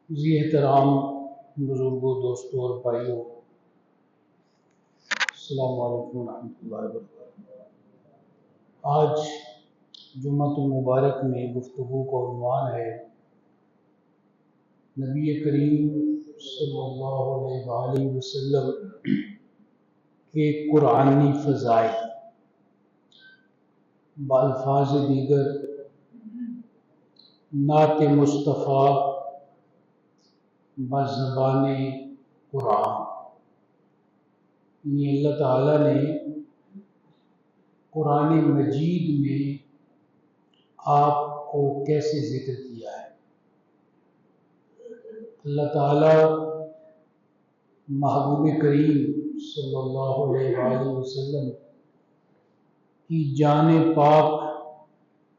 ذی احترام بزرگوں، دوستوں اور بھائیوں، السلام علیکم ورحمۃ اللہ وبرکاتہ۔ آج جمعۃ المبارک میں گفتگو کا عنوان ہے نبی کریم صلی اللہ علیہ وآلہ وسلم کے قرآنی فضائل۔ بالفاظ دیگر نعت مصطفیٰ بزبان قرآن، یعنی اللہ تعالیٰ نے قرآن مجید میں آپ کو کیسے ذکر کیا ہے۔ اللہ تعالیٰ محبوب کریم صلی اللہ علیہ وآلہ وسلم کی جان پاک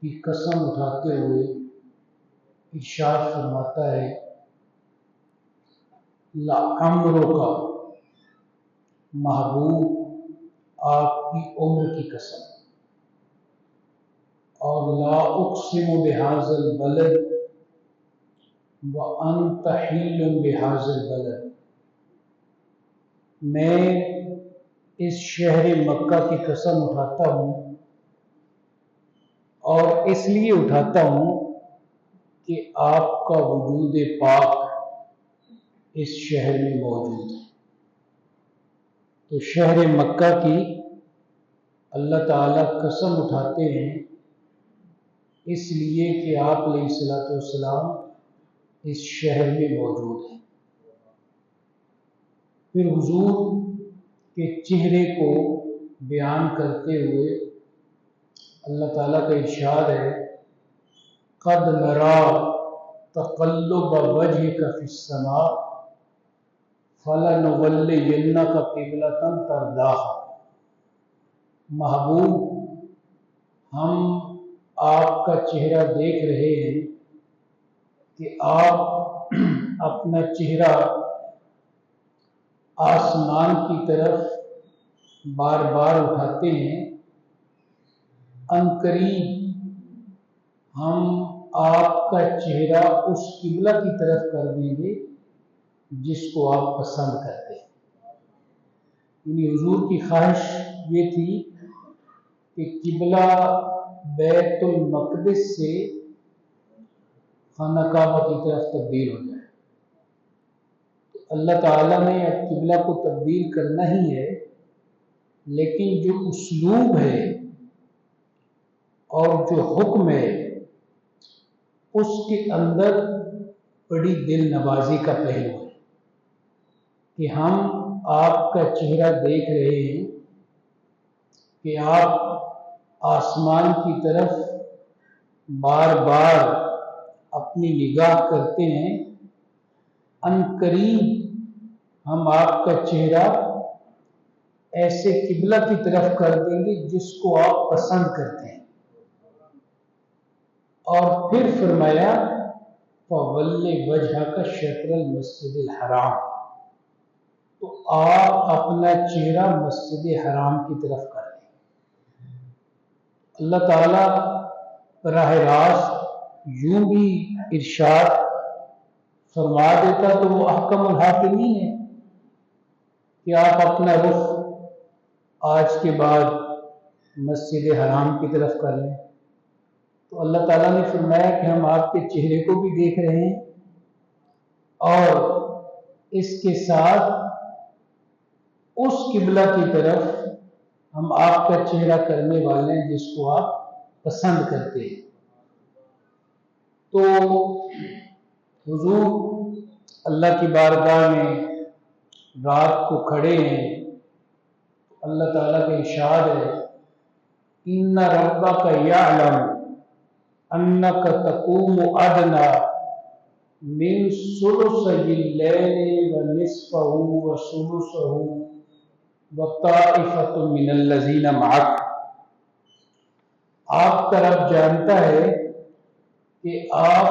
کی قسم اٹھاتے ہوئے ارشاد فرماتا ہے لعمرک، محبوب آپ کی عمر کی قسم، اور لا اقسم بہذا البلد وانت حل بہذا البلد، میں اس شہر مکہ کی قسم اٹھاتا ہوں اور اس لیے اٹھاتا ہوں کہ آپ کا وجود پاک اس شہر میں موجود ہے۔ تو شہر مکہ کی اللہ تعالیٰ قسم اٹھاتے ہیں اس لیے کہ آپ علیہ الصلوۃ والسلام اس شہر میں موجود ہیں۔ پھر حضور کے چہرے کو بیان کرتے ہوئے اللہ تعالیٰ کا ارشاد ہے قد نرا تقلب وجهك في السماء فلنولینک قبلۃ ترضاها، محبوب ہم آپ کا چہرہ دیکھ رہے ہیں کہ آپ اپنا چہرہ آسمان کی طرف بار بار اٹھاتے ہیں، عنقریب ہم آپ کا چہرہ اس قبلہ کی طرف کر دیں گے جس کو آپ پسند کرتے ہیں۔ یعنی حضور کی خواہش یہ تھی کہ قبلہ بیت المقدس سے خانہ کعبہ کی طرف تبدیل ہو جائے۔ تو اللہ تعالیٰ نے اب قبلہ کو تبدیل کرنا ہی ہے، لیکن جو اسلوب ہے اور جو حکم ہے اس کے اندر بڑی دل نوازی کا پہلو ہے کہ ہم آپ کا چہرہ دیکھ رہے ہیں کہ آپ آسمان کی طرف بار بار اپنی نگاہ کرتے ہیں، عنقریب ہم آپ کا چہرہ ایسے قبلہ کی طرف کر دیں گے جس کو آپ پسند کرتے ہیں۔ اور پھر فرمایا فَوَلِّ وَجْهَكَ شَطْرَ الْمَسْجِدِ الْحَرَامِ، تو آپ اپنا چہرہ مسجد حرام کی طرف کر دیں۔ اللہ تعالیٰ براہ راست یوں بھی ارشاد فرما دیتا تو وہ احکم الحاکمین ہے کہ آپ اپنا رخ آج کے بعد مسجد حرام کی طرف کر لیں۔ تو اللہ تعالیٰ نے فرمایا کہ ہم آپ کے چہرے کو بھی دیکھ رہے ہیں اور اس کے ساتھ اس قبلہ کی طرف ہم آپ کا چہرہ کرنے والے ہیں جس کو آپ پسند کرتے ہیں۔ تو حضور اللہ کی بارگاہ میں رات کو کھڑے ہیں، اللہ تعالیٰ کا ارشاد ہے ان ربک یعلم انک تقوم ادنی من ثلثی اللیل ونصفہ وثلثہ وطائفۃ من الذین معک، آپ کا رب جانتا ہے کہ آپ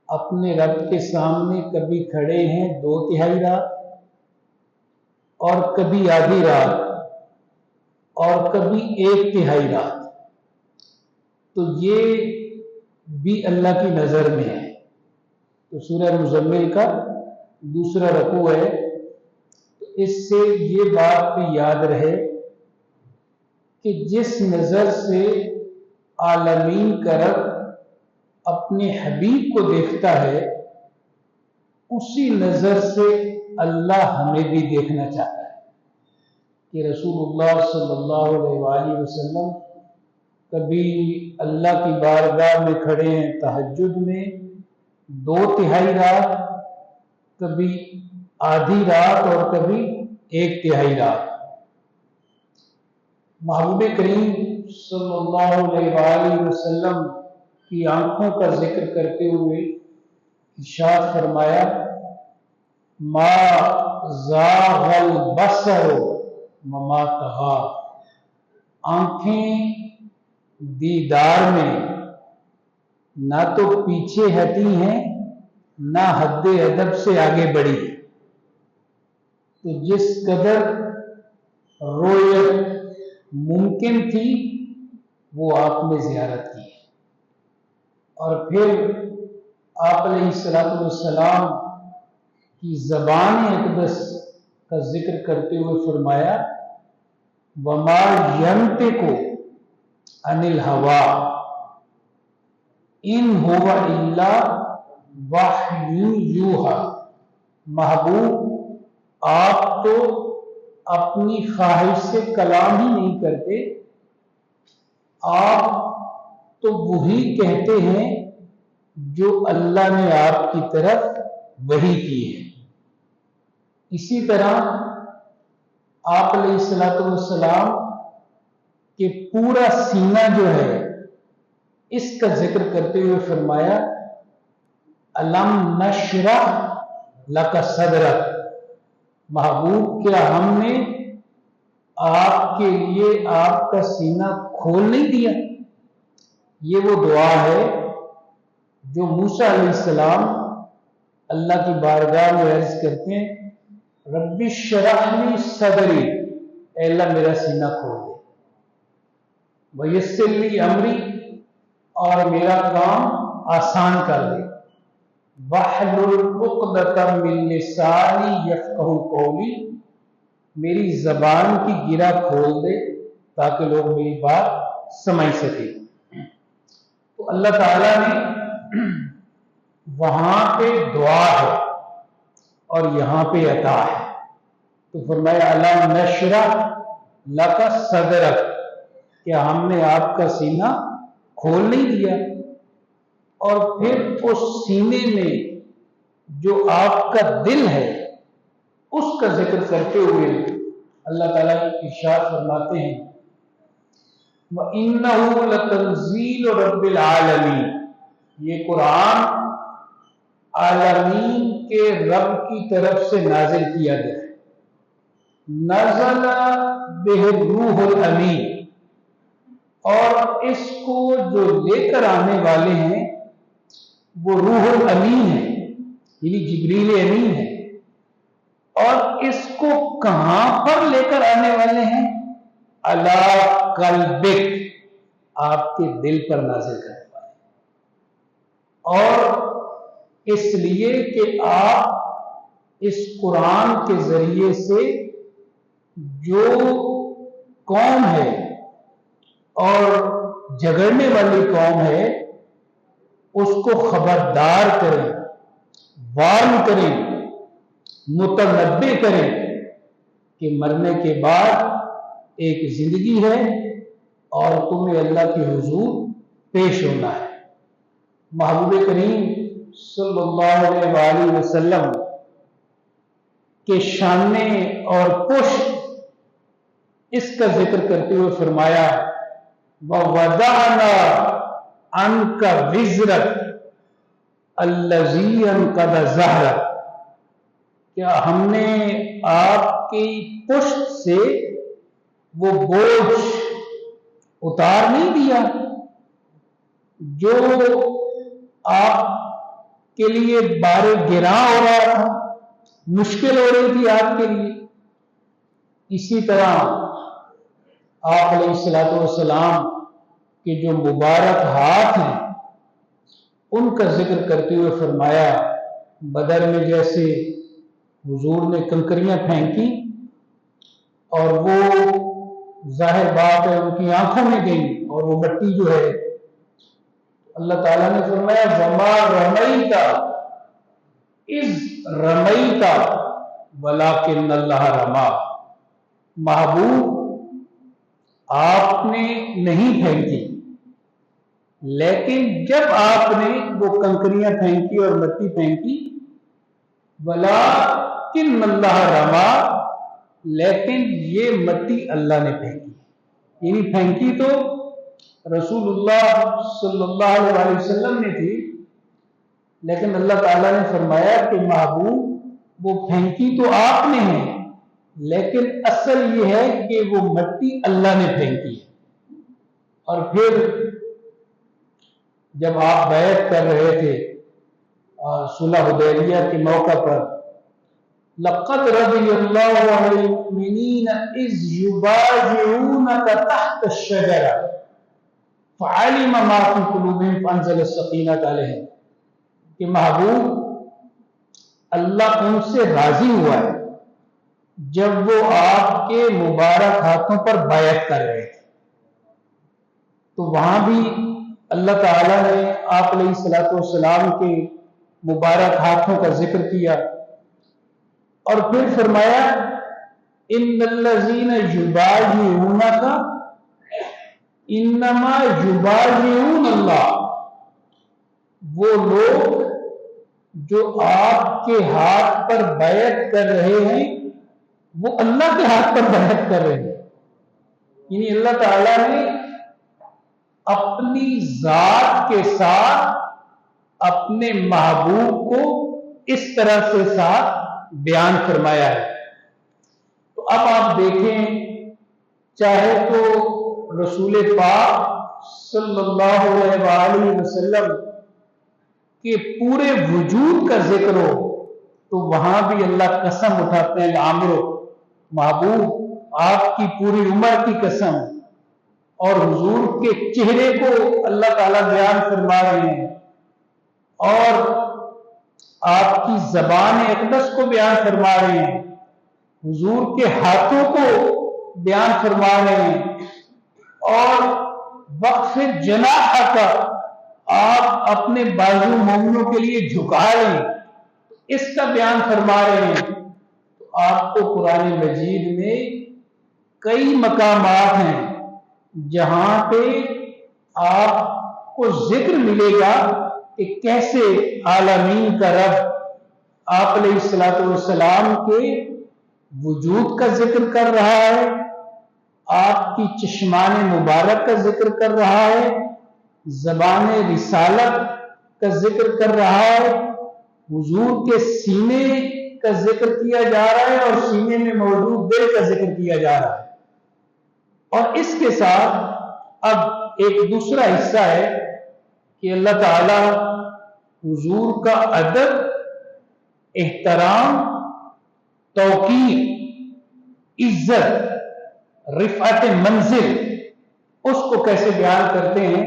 اپنے رب کے سامنے کبھی کھڑے ہیں 2/3 رات اور کبھی آدھی رات اور کبھی 1/3 رات، تو یہ بھی اللہ کی نظر میں ہے تو سورہ مزمل کا دوسرا رکوع ہے. تو اس سے یہ بات بھی یاد رہے کہ جس نظر سے عالمین کا رب اپنے حبیب کو دیکھتا ہے اسی نظر سے اللہ ہمیں بھی دیکھنا چاہتا ہے کہ رسول اللہ صلی اللہ علیہ وآلہ وسلم کبھی اللہ کی بارگاہ میں کھڑے ہیں تہجد میں 2/3 رات، کبھی آدھی رات اور کبھی 1/3 رات. محبوب کریم صلی اللہ علیہ وآلہ وسلم کی آنکھوں کا ذکر کرتے ہوئے ارشاد فرمایا ما زاغ البصر وما طغى. آنکھیں دیدار میں نہ تو پیچھے ہٹی ہیں نہ حد ادب سے آگے بڑھی. تو جس قدر رویت ممکن تھی وہ آپ نے زیارت کی. اور پھر آپ علیہ السلام کی زبان اقدس کا ذکر کرتے ہوئے فرمایا وما ينطق عن الهوى ان هو الا وحی یوحی. محبوب آپ تو اپنی خواہش سے کلام ہی نہیں کرتے، آپ تو وہی کہتے ہیں جو اللہ نے آپ کی طرف وحی کی ہے. اسی طرح آپ علیہ السلام کہ پورا سینہ جو ہے اس کا ذکر کرتے ہوئے فرمایا الم نشرح لک صدرک. محبوب کیا ہم نے آپ کے لیے آپ کا سینہ کھول نہیں دیا؟ یہ وہ دعا ہے جو موسیٰ علیہ السلام اللہ کی بارگاہ میں عرض کرتے ہیں رب اشرح لی صدری، اے اللہ میرا سینہ کھول دے، ویسر لی امری، اور میرا کام آسان کر دے، واحلل عقدۃ من لسانی یفقہوا قولی، میری زبان کی گرہ کھول دے تاکہ لوگ میری بات سمجھ سکیں. تو اللہ تعالیٰ نے وہاں پہ دعا ہے اور یہاں پہ عطا ہے. تو فرمایا الم نشرح لک صدرک، کہ ہم نے آپ کا سینہ کھول نہیں دیا. اور پھر اس سینے میں جو آپ کا دل ہے اس کا ذکر کرتے ہوئے اللہ تعالیٰ ارشاد فرماتے ہیں وَإِنَّهُ لَتَنزِيلُ رَبِّ الْعَالَمِينَ، یہ قرآن عالمین کے رب کی طرف سے نازل کیا گیا ہے. نزل بہ الروح الامین، اور اس کو جو لے کر آنے والے ہیں وہ روح الامین ہے، یعنی جبریل امین ہے. اور اس کو کہاں پر لے کر آنے والے ہیں؟ علی قلبک، آپ کے دل پر نازل کرنے والے. اور اس لیے کہ آپ اس قرآن کے ذریعے سے جو قوم ہے اور جھگڑنے والی قوم ہے اس کو خبردار کریں، وارن کریں، متنبع کریں کہ مرنے کے بعد ایک زندگی ہے اور تمہیں اللہ کے حضور پیش ہونا ہے. محبوب کریم صلی اللہ علیہ وآلہ وسلم کے شانے اور پشت اس کا ذکر کرتے ہوئے فرمایا وَوَضَعْنَا عَنْكَ وِزْرَكَ الَّذِي أَنْقَضَ ظَهْرَكَ، کیا ہم نے آپ کی پشت سے وہ بوجھ اتار نہیں دیا جو آپ کے لیے بار گراں ہو رہا تھا، مشکل ہو رہی تھی آپ کے لیے. اسی طرح آپ علیہ السلام کے جو مبارک ہاتھ ہیں ان کا ذکر کرتے ہوئے فرمایا بدر میں جیسے حضور نے کنکریاں پھینکی اور وہ ظاہر بات ہے ان کی آنکھوں میں گئی اور وہ مٹی جو ہے، اللہ تعالیٰ نے فرمایا وما رمیتا اذ رمیتا ولکن اللہ رما، محبوب آپ نے نہیں پھینکی لیکن جب آپ نے وہ کنکریاں پھینکی اور مٹی پھینکی، ولکن اللہ رما، لیکن یہ مٹی اللہ نے پھینکی، یعنی پھینکی تو رسول اللہ صلی اللہ علیہ وسلم نے تھی، لیکن اللہ تعالیٰ نے فرمایا کہ محبوب وہ پھینکی تو آپ نے ہے لیکن اصل یہ ہے کہ وہ مٹی اللہ نے پھینکی ہے۔ اور پھر جب آپ بیعت کر رہے تھے صلح حدیبیہ کے موقع پر، لقد رضی اللہ عن المؤمنین اذ یبایعونک تحت الشجرہ فعلم ما فی قلوبہم فانزل السکینۃ علیہم، کہ محبوب اللہ ان سے راضی ہوا ہے جب وہ آپ کے مبارک ہاتھوں پر بیعت کر رہے تھے، تو وہاں بھی اللہ تعالیٰ نے آپ علیہ الصلوۃ والسلام کے مبارک ہاتھوں کا ذکر کیا اور پھر فرمایا ان الذین یبایعونک انما یبایعون اللہ، وہ لوگ جو آپ کے ہاتھ پر بیعت کر رہے ہیں وہ اللہ کے ہاتھ پر بیعت کر رہے ہیں، یعنی اللہ تعالیٰ نے اپنی ذات کے ساتھ اپنے محبوب کو اس طرح سے ساتھ بیان فرمایا ہے۔ تو اب آپ دیکھیں، چاہے تو رسول پاک صلی اللہ علیہ وآلہ وسلم کے پورے وجود کا ذکر ہو تو وہاں بھی اللہ قسم اٹھاتے ہیں لعمرک، محبوب آپ کی پوری عمر کی قسم، اور حضور کے چہرے کو اللہ تعالیٰ بیان فرما رہے ہیں اور آپ کی زبان اقدس کو بیان فرما رہے ہیں، حضور کے ہاتھوں کو بیان فرما رہے ہیں، اور وقف جناح کا آپ اپنے بازو مومنوں کے لیے جھکا رہے ہیں، اس کا بیان فرما رہے ہیں۔ تو آپ کو قرآن مجید میں کئی مقامات ہیں جہاں پہ آپ کو ذکر ملے گا کہ کیسے عالمین کا رب آپ علیہ الصلوۃ والسلام کے وجود کا ذکر کر رہا ہے، آپ کی چشمان مبارک کا ذکر کر رہا ہے، زبان رسالت کا ذکر کر رہا ہے، حضور کے سینے کا ذکر کیا جا رہا ہے اور سینے میں موجود دل کا ذکر کیا جا رہا ہے۔ اور اس کے ساتھ اب ایک دوسرا حصہ ہے کہ اللہ تعالی حضور کا ادب، احترام، توقیر، عزت، رفعت منزل، اس کو کیسے بیان کرتے ہیں۔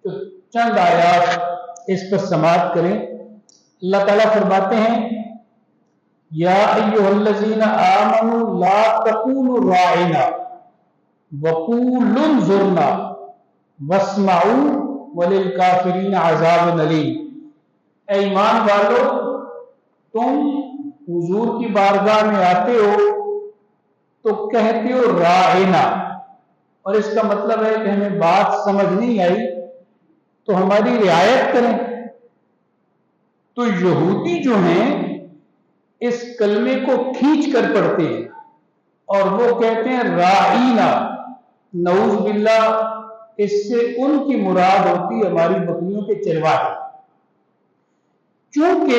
تو چند آیات اس پر سماعت کریں۔ اللہ تعالیٰ فرماتے ہیں یا ایھا الذین آمنوا لا تقولوا راعنا وقولوا انظرنا واسمعوا وللکافرین عذاب علیم، اے ایمان والو تم حضور کی بارگاہ میں آتے ہو تو کہتے ہو راعنا، اور اس کا مطلب ہے کہ ہمیں بات سمجھ نہیں آئی تو ہماری رعایت کریں۔ تو یہودی جو ہیں اس کلمے کو کھینچ کر پڑھتے ہیں اور وہ کہتے ہیں راعینا، نعوذ باللہ اس سے ان کی مراد ہوتی ہے ہماری بکریوں کے چرواہے، چونکہ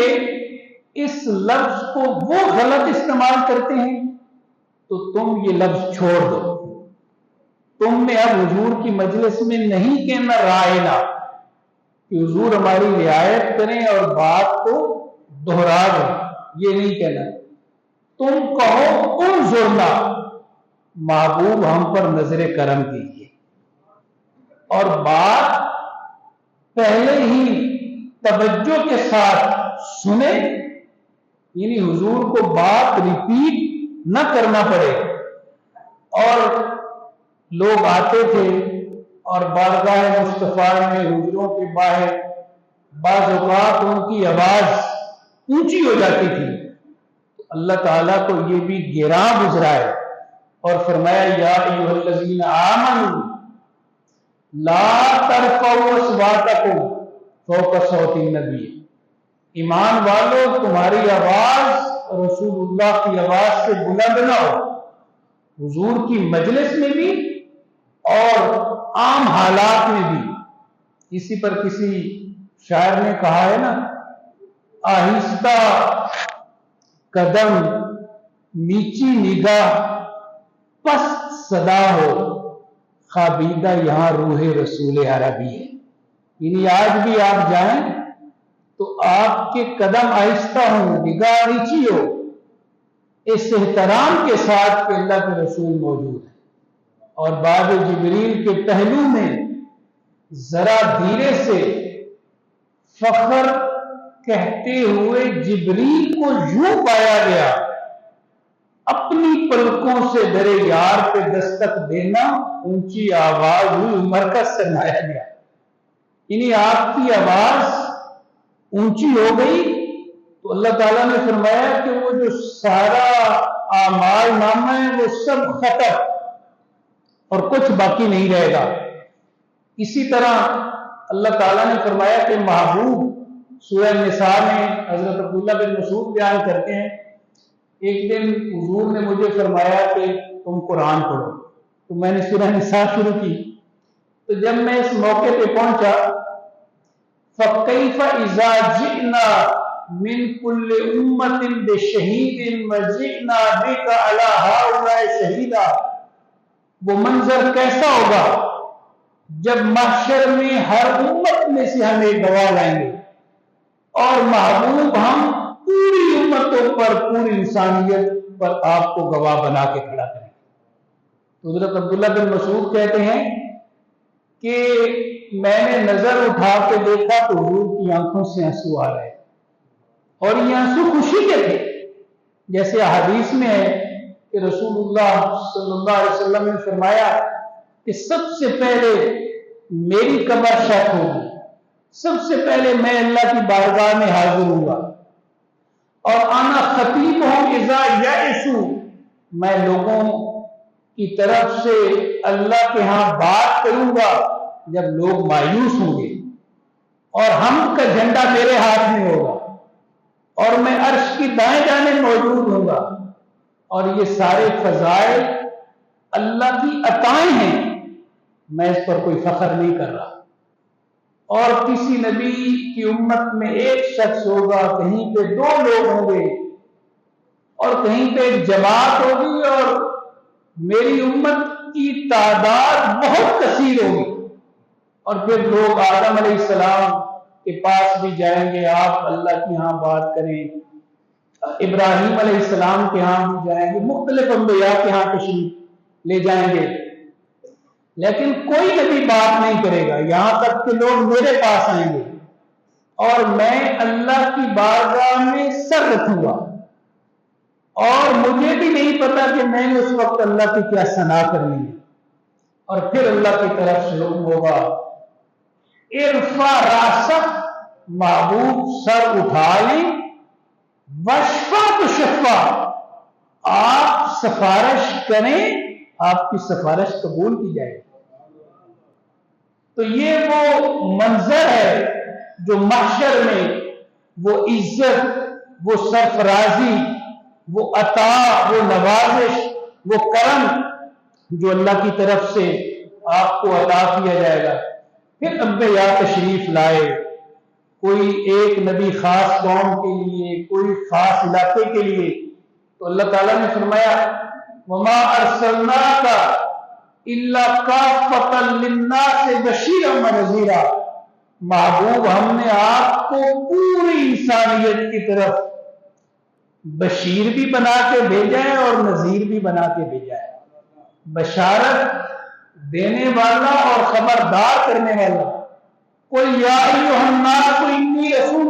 اس لفظ کو وہ غلط استعمال کرتے ہیں تو تم یہ لفظ چھوڑ دو، تم نے اب حضور کی مجلس میں نہیں کہنا راعینا کہ حضور ہماری رعایت کریں اور بات کو دہرا دیں، یہ نہیں کہنا، تم کہو انظرنا، محبوب ہم پر نظر کرم کیجیے، اور بات پہلے ہی توجہ کے ساتھ سنے، یعنی حضور کو بات ریپیٹ نہ کرنا پڑے. اور لوگ آتے تھے اور بارگاہ مصطفیٰ میں حجروں کے باہر بعض اوقات ان کی آواز اونچی ہو جاتی تھی. اللہ تعالیٰ کو یہ بھی گراں گزرا ہے اور فرمایا یا ایھا الذین آمنوا لا ترفعوا اصواتکم فوق صوت النبی. ایمان والو تمہاری آواز رسول اللہ کی آواز سے بلند نہ ہو، حضور کی مجلس میں بھی اور عام حالات میں بھی. اسی پر کسی شاعر نے کہا ہے نا، آہستہ قدم نیچی نگاہ پست صدا ہو، خوابیدہ یہاں روح رسول عربی ہے. یعنی آج بھی آپ جائیں تو آپ کے قدم آہستہ ہوں، نگاہ نیچی ہو، اس احترام کے ساتھ کہ اللہ کے رسول موجود ہے. اور باب جبریل کے پہلو میں ذرا دھیرے سے فخر کہتے ہوئے جبریل کو یوں پایا گیا، اپنی پلکوں سے درے یار پہ دستک دینا، اونچی آواز ہوئی، مرکز سے لایا گیا. یعنی آپ کی آواز اونچی ہو گئی تو اللہ تعالیٰ نے فرمایا کہ وہ جو سارا اعمال نامہ ہے وہ سب ختم اور کچھ باقی نہیں رہے گا. اسی طرح اللہ تعالیٰ نے فرمایا کہ محبوب، سورہ نساء میں حضرت عبداللہ بن مسعود بیان کرتے ہیں، ایک دن حضور نے مجھے فرمایا کہ تم قرآن پڑھو، تو میں نے سورہ نساء شروع کی. تو جب میں اس موقع پہ پہنچا فَكَيْفَ إِذَا جِئْنَا مِنْ كُلِّ أُمَّةٍ بِشَهِيدٍ وَجِئْنَا بِكَ عَلَى هَؤُلَاءِ شَهِيدًا. وہ منظر کیسا ہوگا جب محشر میں ہر امت میں سے ہم ایک گواہ لائیں گے اور محبوب ہم پوری امتوں پر، پوری انسانیت پر آپ کو گواہ بنا کے کھڑا کریں گے. تو حضرت عبداللہ بن مسعود کہتے ہیں کہ میں نے نظر اٹھا کے دیکھا تو حضور کی آنکھوں سے آنسو آ رہے، اور یہ آنسو خوشی کے تھے. جیسے حدیث میں ہے کہ رسول اللہ صلی اللہ علیہ وسلم نے فرمایا کہ سب سے پہلے میری قبر شق ہوگی، سب سے پہلے میں اللہ کی بارگاہ میں حاضر ہوں گا، اور انا خطیب ہوں اذا یئسوا، میں لوگوں کی طرف سے اللہ کے ہاں بات کروں گا جب لوگ مایوس ہوں گے، اور ہم کا جھنڈا میرے ہاتھ میں ہوگا، اور میں عرش کی دائیں جانب موجود ہوں گا. اور یہ سارے فضائل اللہ کی عطائیں ہیں، میں اس پر کوئی فخر نہیں کر رہا. اور کسی نبی کی امت میں ایک شخص ہوگا، کہیں پہ دو لوگ ہوں گے، اور کہیں پہ ایک جماعت ہوگی، اور میری امت کی تعداد بہت کثیر ہوگی. اور پھر لوگ آدم علیہ السلام کے پاس بھی جائیں گے، آپ اللہ کی ہاں بات کریں، ابراہیم علیہ السلام کے ہاں بھی جائیں گے، مختلف انبیاء کے ہاں تشریف لے جائیں گے، لیکن کوئی نبی بات نہیں کرے گا یہاں تک کہ لوگ میرے پاس آئیں گے اور میں اللہ کی بارگاہ میں سر رکھوں گا، اور مجھے بھی نہیں پتا کہ میں نے اس وقت اللہ کی کیا ثنا کرنی ہے. اور پھر اللہ کی طرف سے حکم ہوگا ارفع راسک، محبوب سر اٹھا لیں، وشفع تشفع، آپ سفارش کریں، آپ کی سفارش قبول کی جائے گی. تو یہ وہ منظر ہے جو محشر میں وہ عزت، وہ سرفرازی، وہ عطا، وہ نوازش، وہ کرم جو اللہ کی طرف سے آپ کو عطا کیا جائے گا. پھر انبیاء تشریف لائے، کوئی ایک نبی خاص قوم کے لیے، کوئی خاص علاقے کے لیے. تو اللہ تعالیٰ نے فرمایا وَمَا أَرْسَلْنَاكَ إِلَّا كَافَّةً لِلنَّاسِ بَشِيرًا وَنَذِيرًا، محبوب ہم نے آپ کو پوری انسانیت کی طرف بشیر بھی بنا کے بھیجا ہے اور نذیر بھی بنا کے بھیجا ہے. بشارت دینے والا اور خبردار کرنے والا. قُلْ يَا أَيُّهَا النَّاسُ إِنِّي رَسُولُ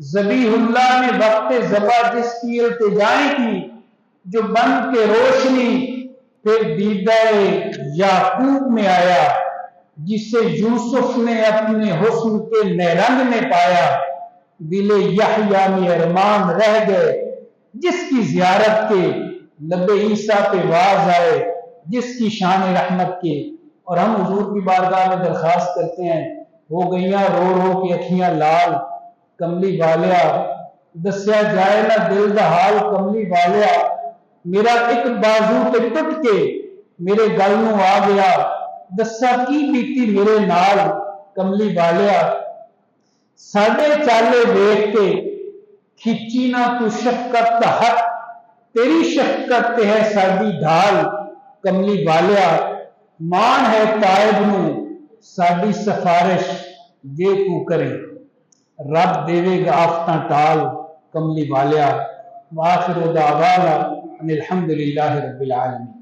ذبیح اللہ نے وقت ذبح جس کی التجائیں کی، جو بن کے روشنی پھر دیدہ یعقوب میں آیا، جسے یوسف نے اپنے حسن کے نیرنگ میں پایا، دل یحییٰ میں ارمان رہ گئے، جس کی زیارت کے لب عیسیٰ پہ واز آئے، جس کی شان رحمت کے۔ اور ہم حضور کی بارگاہ میں درخواست کرتے ہیں، ہو گئیاں رو رو کے اکھیاں لال، کملی والیا دسیا جائے نہ دل دا حال، کملی والیا میرا ایک بازو تے ٹوٹ کے میرے گل نو آ گیا، دسا کی بیتی میرے نال، کملی والیا ساڈے چالے دیکھ کے کھچی نہ تو شفقت دا حق، تیری شفقت تے ہے ساڈی ڈھال، کملی والیا مان ہے تائب نو ساڈی سفارش، جے تو کرے رب دیوے گا آفتاں ٹال، کملی والیا۔ وآخر دعوانا ان الحمدللہ رب العالمین۔